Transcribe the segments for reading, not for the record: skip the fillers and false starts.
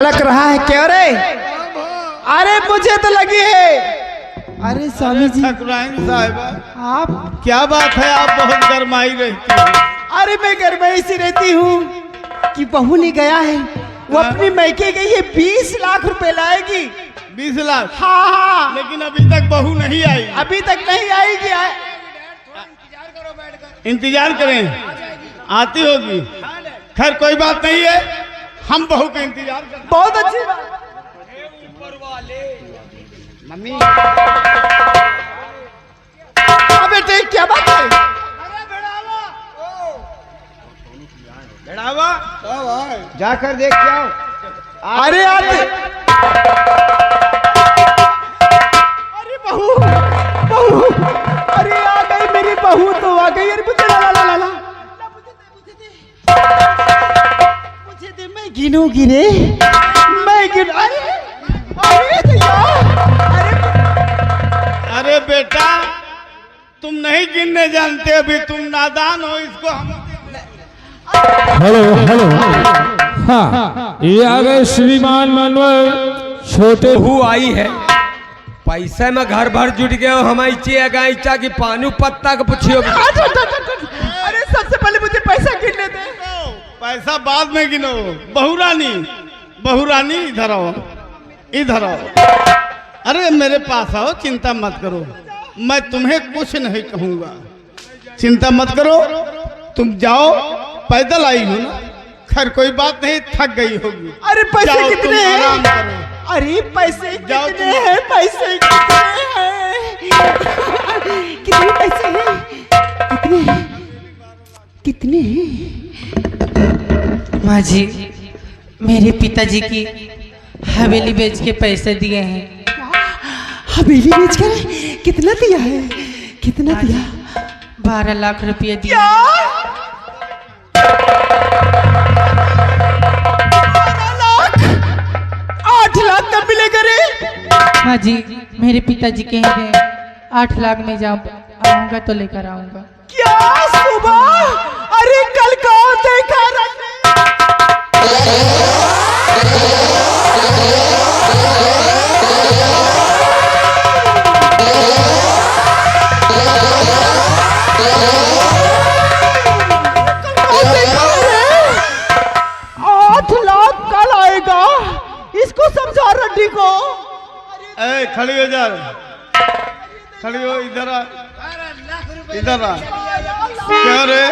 लग रहा है क्या रे? अरे मुझे तो लगी है। अरे स्वामी जी ठाकुराइन साहब, आप क्या बात है, आप बहुत गरमाई रहती हैं। अरे मैं गरमाई सी रहती हूँ कि बहू नहीं गया है, वो अपनी मैके गई है, 20 लाख रुपए लाएगी। 20 लाख? हाँ हाँ, लेकिन अभी तक बहू नहीं आई। अभी तक नहीं आएगी। इंतजार करें, आती होगी। खैर कोई बात नहीं है, हम बहू का इंतजार करें। बहुत अच्छी बात। मम्मी बेटे क्या बात है? बेड़ावा जाकर देख के आओ। अरे यार, अरे बहू बहू, अरे आ गई मेरी बहू, तो आ गई। अरे मुझे ला ला ला ला, मुझे दे, मैं गिनूंगी रे, मैं गिन। अरे अरे अरे बेटा, तुम नहीं गिनने जानते, अभी तुम नादान हो। इसको हम हेलो हेलो, हाँ ये आ गए श्रीमान मनोहर। छोटे बहू आई है, पैसे में घर भर जुट गए हो। हम इच्छा की पानी पत्ता का पूछियो। अरे सबसे पहले मुझे पैसा गिन लेते। पैसा बाद में गिनो। बहू रानी, बहू रानी इधर आओ, इधर आओ। अरे मेरे पास आओ, चिंता मत करो, मैं तुम्हें कुछ नहीं कहूंगा, चिंता मत करो। तुम जाओ, पैदल आई हो ना, खैर कोई बात नहीं, थक गई होगी। अरे पैसे जाओ, कितने तुम आराम हैं? करो। अरे पैसे जाओ कितने तुम। हैं? पैसे कितने हैं? कितने पैसे हैं? कितने हैं? माँ जी, मेरे पिताजी की हवेली बेच के पैसे दिए हैं। हवेली बेच कर कितना दिया है? कितना दिया? 12 लाख रुपये दिए। 8 लाख कब मिलेगा रे? माँ जी, मेरे पिताजी कह गए 8 लाख में आऊंगा तो लेकर आऊंगा। क्या सुबह? अरे कल कौन देखा इसको समझा रड्डी को। ए खड़ी हो जा, खड़ी हो, इधर आ, इधर आ। क्या रे,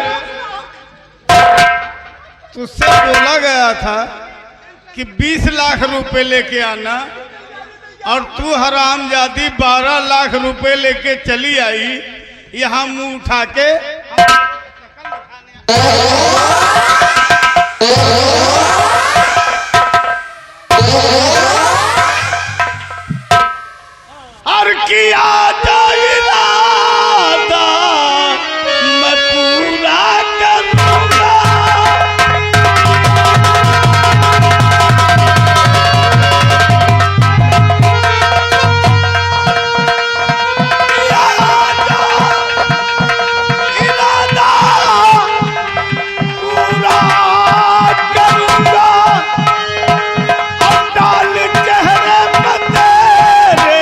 तुझसे बोला गया था कि 20 लाख रुपए लेके आना, और तू हरामजादी 12 लाख रुपए लेके चली आई यहाँ मुंह उठा के। और किया जो इरादा मैं पूरा करूंगा। इरादा पूरा करूंगा, और डाल चेहरे पर तेरे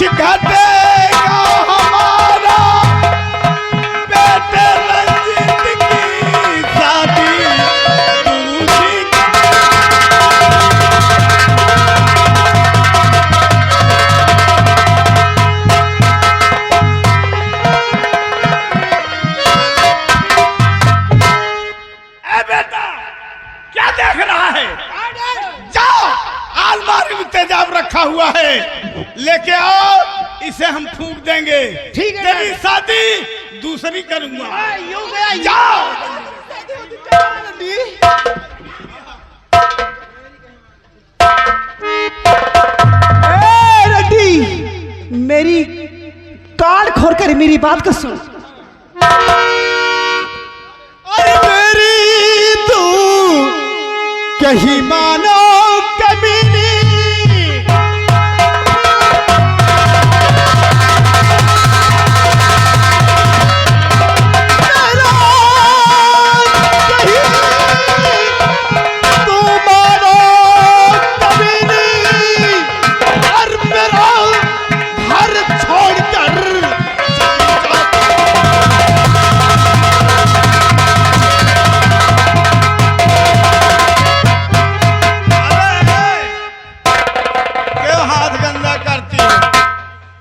घटेगा हमारा, बेटे रंजीत की शादी दूसरी। ए बेटा, क्या देख रहा है? जाओ, अलमारी में तेजाब रखा हुआ है, लेके आओ, इसे हम फूंक देंगे। ठीक है, तेरी शादी दूसरी करूंगा। यूं गया, जाओ। रड्डी। कर मेरी बात को सुन। अरे मेरी तू कहीं मानो कमीनी,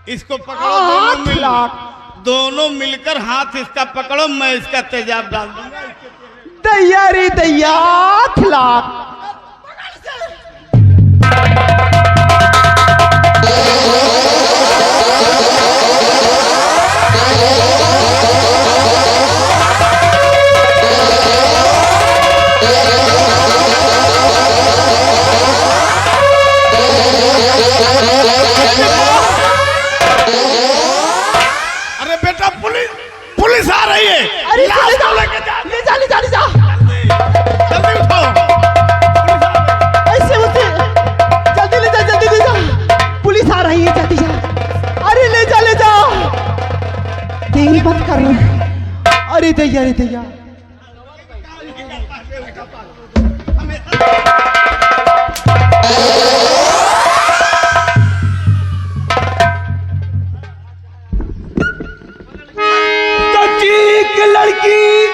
इसको पकड़ो, दोनों मिलकर हाथ इसका पकड़ो, मैं इसका तेजाब डाल दूंगा। तैयारी दैया 8 लाख। पुलिस आ रही है। अरे ले जा ले जा ले जा ले जा, जल्दी उठाओ, ऐसे उसे जल्दी ले जा, पुलिस आ रही है, जल्दी जा। अरे ले जा देरी मत कर। अरे दैया लड़की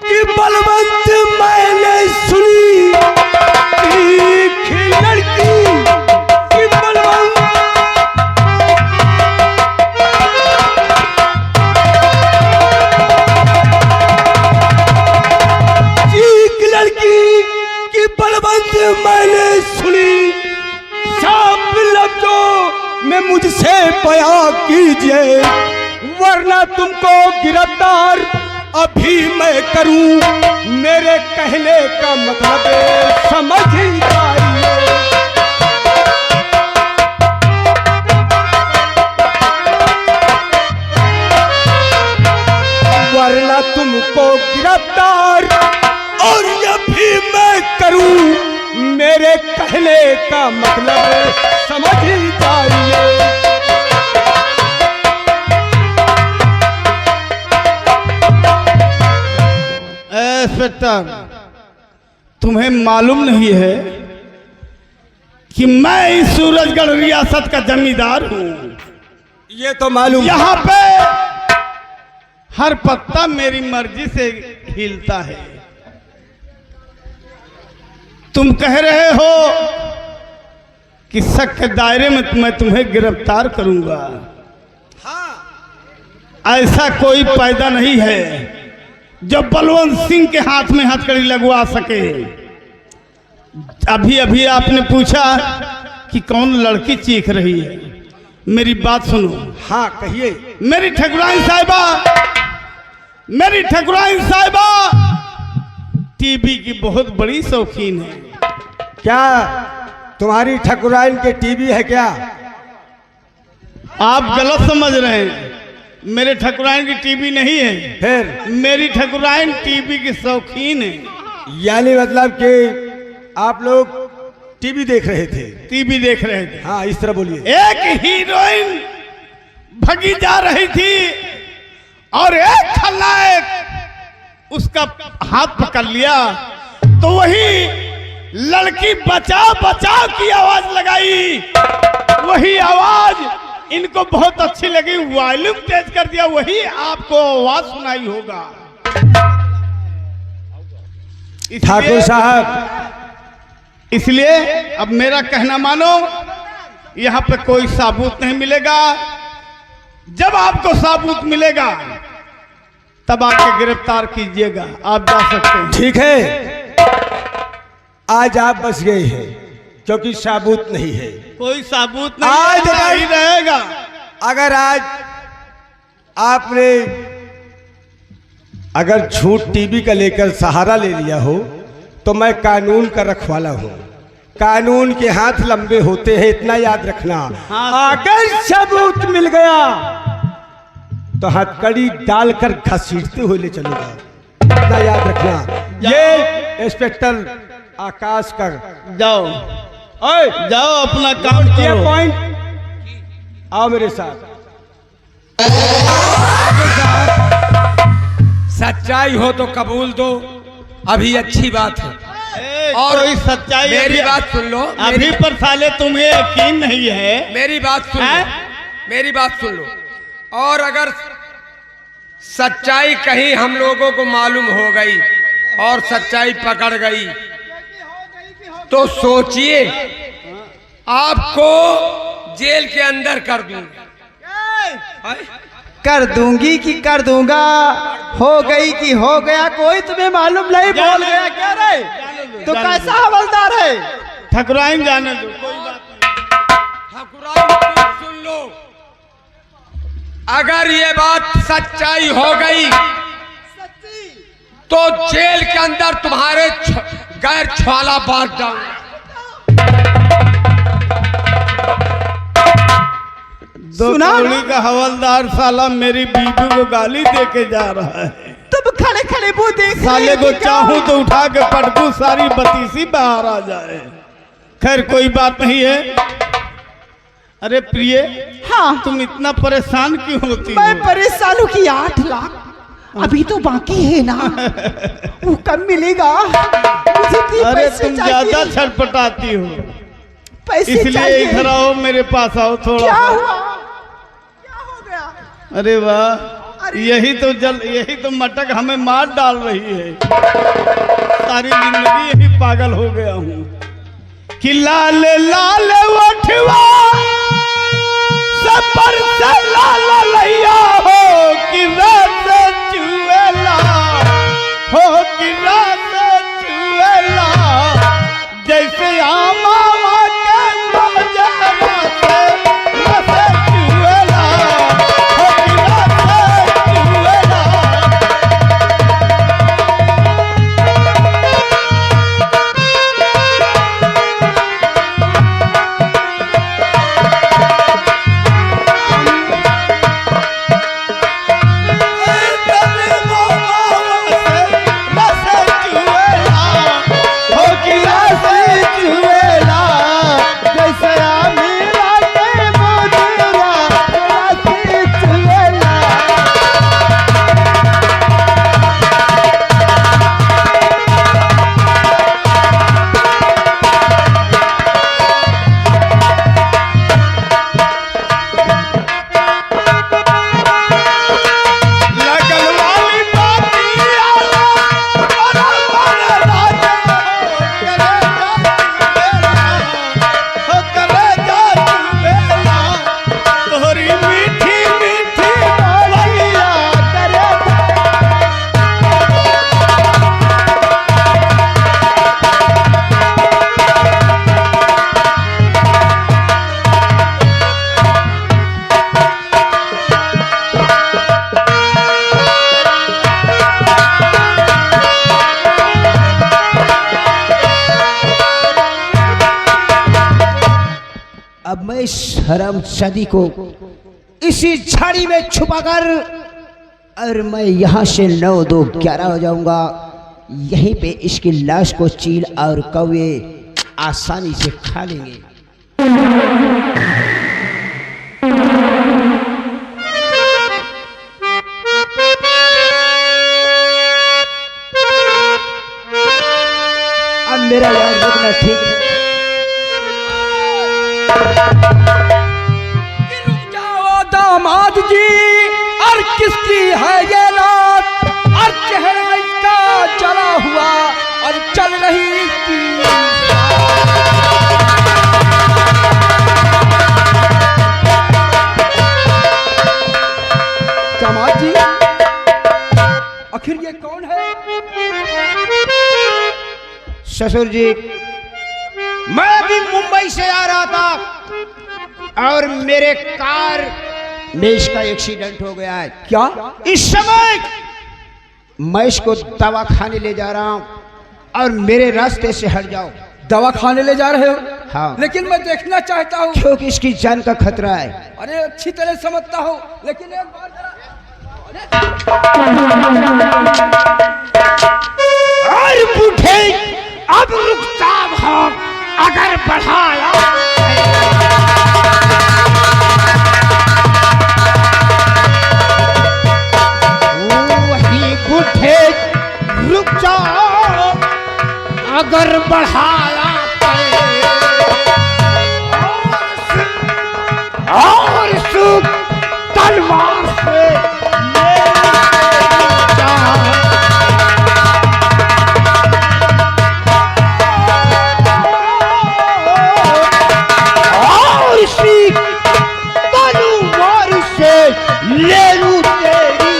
की बलवंत मैंने सुनी, लड़की की बलवंत लड़की की बलवंत मैंने सुनी, साफ लफ्जों में मुझसे बयां कीजिए, वरना तुमको गिरफ्तार अभी मैं करूं, मेरे कहने का मतलब समझ ही जाइए। वरना तुमको गिरफ्तार और अभी मैं करूं, मेरे कहने का मतलब समझ ही जाइए। इंस्पेक्टर, तुम्हें मालूम नहीं है कि मैं इस सूरजगढ़ रियासत का जमींदार हूँ? ये तो मालूम। यहाँ पे हर पत्ता मेरी मर्जी से हिलता है। तुम कह रहे हो कि शक के दायरे में मैं तुम्हें गिरफ्तार करूंगा। हाँ। ऐसा कोई पैदा नहीं है जो बलवंत सिंह के हाथ में हथकड़ी लगवा सके। अभी अभी आपने पूछा कि कौन लड़की चीख रही है, मेरी बात सुनो। हाँ कहिए। मेरी ठकुराइन साहिबा टीबी की बहुत बड़ी शौकीन है। क्या तुम्हारी ठकुराइन के टीबी है क्या? आप गलत समझ रहे हैं, मेरे ठकुराइन की टीबी नहीं है। फिर? मेरी ठकुराइन टीबी की शौकीन है। यानी मतलब कि आप लोग टीवी देख रहे थे? टीवी देख रहे थे। हाँ इस तरह बोलिए। एक हीरोइन भगी जा रही थी और एक खलनायक उसका हाथ पकड़ लिया, तो वही लड़की बचाओ बचाओ की आवाज लगाई। वही आवाज इनको बहुत अच्छी लगी, वॉल्यूम तेज कर दिया, वही आपको आवाज सुनाई होगा। ठाकुर साहब, इसलिए अब मेरा कहना मानो, यहाँ पे कोई सबूत नहीं मिलेगा। जब आपको सबूत मिलेगा तब आके गिरफ्तार कीजिएगा, आप जा सकते हैं। ठीक है, आज आप बच गए हैं क्योंकि सबूत नहीं है। कोई सबूत नहीं, आज नहीं रहेगा। अगर आज आपने अगर झूठ टीवी का लेकर सहारा ले लिया हो तो मैं कानून का रखवाला हूँ। कानून के हाथ लंबे होते हैं, इतना याद रखना। हाँ। अगर सबूत मिल गया तो हथकड़ी डालकर घसीटते हुए ले चलूंगा। इतना याद रखना। ये इंस्पेक्टर आकाश का। जाओ ओए जाओ अपना काम ये करो। पॉइंट आओ मेरे साथ। सच्चाई हो तो कबूल दो, अभी अच्छी बात है। और कोई सच्चाई मेरी अभी- बात सुन लो। अभी पर साले तुम्हें यकीन नहीं है। मेरी बात सुन लो, मेरी बात सुन लो। और अगर सच्चाई कहीं हम लोगों को मालूम हो गई और सच्चाई पकड़ गई तो सोचिए आपको जेल के अंदर कर दूंगा। कर दूंगी कि कर दूंगा, हो गई कि हो गया, कोई तुम्हें मालूम नहीं। बोल गया क्या रे? तो कैसा हवलदार है? ठकुराइन जाने दो, कोई बात नहीं। ठकुराइन सुन लो, अगर ये बात सच्चाई हो गई तो जेल के अंदर तुम्हारे गैर छाला बांट डालूंगा। दो सुना ना? कौड़ी का हवलदार साला मेरी बीबी को गाली दे के जा रहा है। तुम खड़े खड़े वो देख साले रहे को थे क्या? चाहूं तो उठा के पटकू, सारी बतीसी बाहर आ जाए। खैर कोई बात नहीं है। अरे प्रिय, हाँ, तुम इतना परेशान क्यों होती हो? मैं परेशान हूँ कि 8 लाख अभी तो बाकी है ना, वो कब मिलेगा? मुझे इतने अरे पैसे तुम चाहिए। ज्यादा छटपटाती हो, पैसे इसलिए चाहिए। इधर आओ, मेरे पास आओ थोड़ा। क्या हुआ? क्या हो गया? अरे वाह, यही तो मटक हमें मार डाल रही है। सारी जिंदगी यही पागल हो गया हूँ कि लाल लाल वठवा सपर से लाल लैया हो कि रात चुएला, हो कि रात चुएला, जैसे आमा के मजरा से रस चुएला, हो कि रात चुएला। अब मैं इस हरामजादी को इसी झाड़ी में छुपाकर और मैं यहाँ से 9-2-11 हो जाऊंगा। यहीं पे इसकी लाश को चील और कौवे आसानी से खा लेंगे। अब मेरा यार रुकना ठीक है। रुक जाओ दामाद जी, और किसकी है ये रात, और चेहरा इसका जला हुआ और चल रही इसकी। दामाद जी, आखिर ये कौन है? ससुर जी, मैं अभी मुंबई से आ रहा था और मेरे कार में इसका एक्सीडेंट हो गया है। क्या? इस समय मैं इसको दवाखाने ले जा रहा हूं और मेरे रास्ते से हट जाओ। दवा खाने ले जा रहे हो? हाँ। लेकिन मैं देखना चाहता हूँ। क्योंकि इसकी जान का खतरा है। अरे अच्छी तरह समझता हूँ, लेकिन एक बार जरा और बूढ़े अब रुकता भाग अगर बढ़ाया वही बूढ़े रुक जाओ अगर बढ़ाया और सुख तलवार से ले लूं तेरी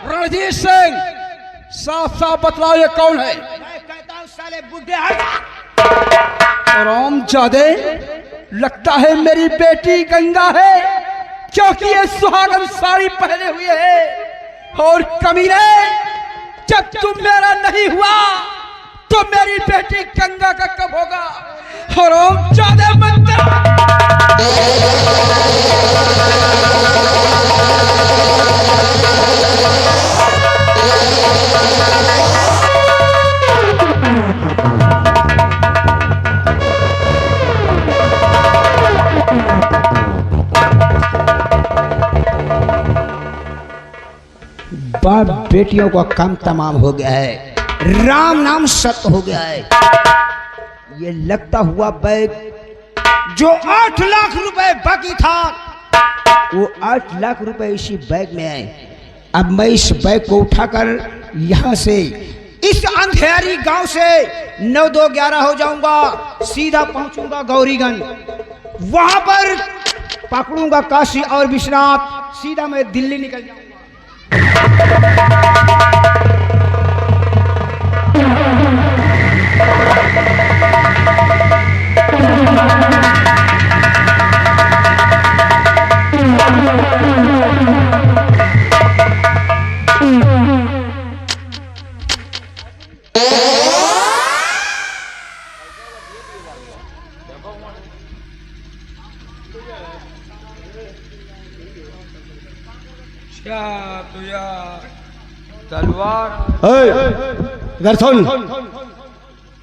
रणजीत सिंह, साफ साफ बतलाओ ये कौन है? मैं कहता हूं साले बुढ़े हट। रामजादे, लगता है मेरी बेटी गंगा है, क्योंकि ये सुहागन साड़ी पहने हुए है। और कमीने, जब तुम मेरा नहीं हुआ तो मेरी बेटी गंगा का कब होगा? और रामजादे बाप बेटियों का काम तमाम हो गया है, राम नाम सत्य हो गया है। ये लगता हुआ बैग जो 8 लाख रुपए बाकी था, वो 8 लाख रुपए इसी बैग में है। अब मैं इस बैग को उठाकर यहाँ से इस अंधेरी गांव से 9-2-11 हो जाऊंगा, सीधा पहुंचूंगा गौरीगंज। वहां पर पकड़ूंगा काशी और विश्वनाथ, सीधा मैं दिल्ली निकल जाऊंगा। तलवार इधर सुन,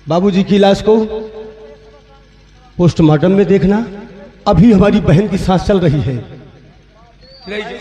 बाबूजी की लाश को पोस्टमार्टम में देखना। अभी हमारी बहन की सांस चल रही है। ले जाओ।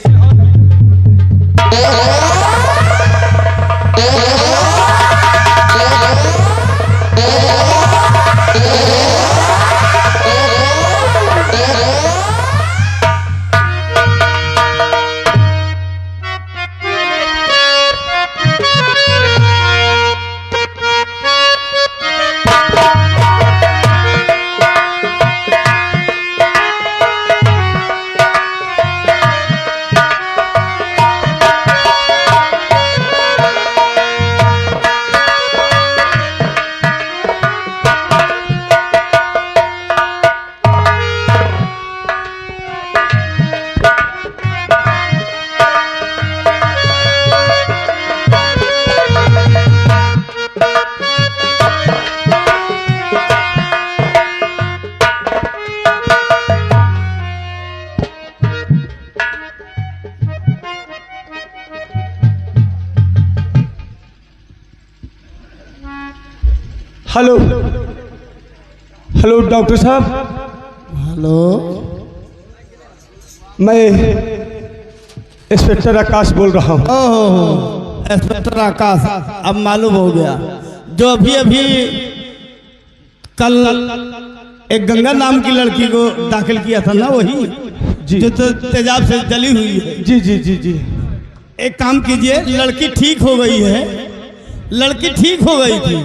हेलो हेलो डॉक्टर साहब। हेलो, मैं इंस्पेक्टर आकाश बोल रहा हूँ। ओह इंस्पेक्टर आकाश, अब मालूम हो गया। जो अभी अभी कल एक गंगा नाम की लड़की को दाखिल किया था ना, वही जी। जो तो तेजाब से जली हुई है। जी जी जी जी। एक काम कीजिए, लड़की ठीक हो गई है, लड़की ठीक हो गई थी,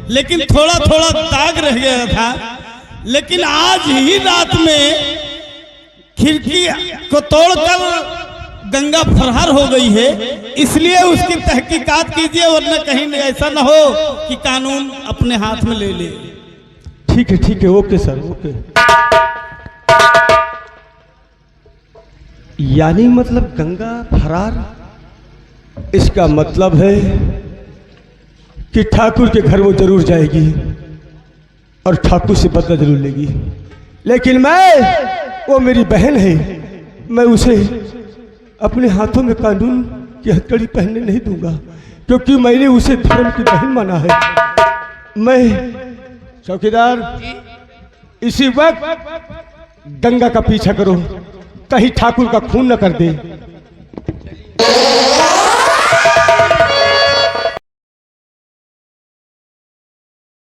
लेकिन थोड़ा थोड़ा दाग रह गया था। लेकिन आज ही रात में खिड़की को तोड़कर गंगा फरार हो गई है, इसलिए उसकी तहकीकात कीजिए, वरना कहीं ऐसा ना हो कि कानून अपने हाथ में ले ले। ठीक है, ओके सर, ओके। यानी मतलब गंगा फरार, इसका मतलब है कि ठाकुर के घर वो जरूर जाएगी और ठाकुर से बदला जरूर लेगी। लेकिन मैं, वो मेरी बहन है, मैं उसे अपने हाथों में कानून की हथकड़ी पहनने नहीं दूंगा, क्योंकि मैंने उसे धर्म की बहन माना है। मैं चौकीदार इसी वक्त गंगा का पीछा करो, कहीं ठाकुर का खून न कर दे।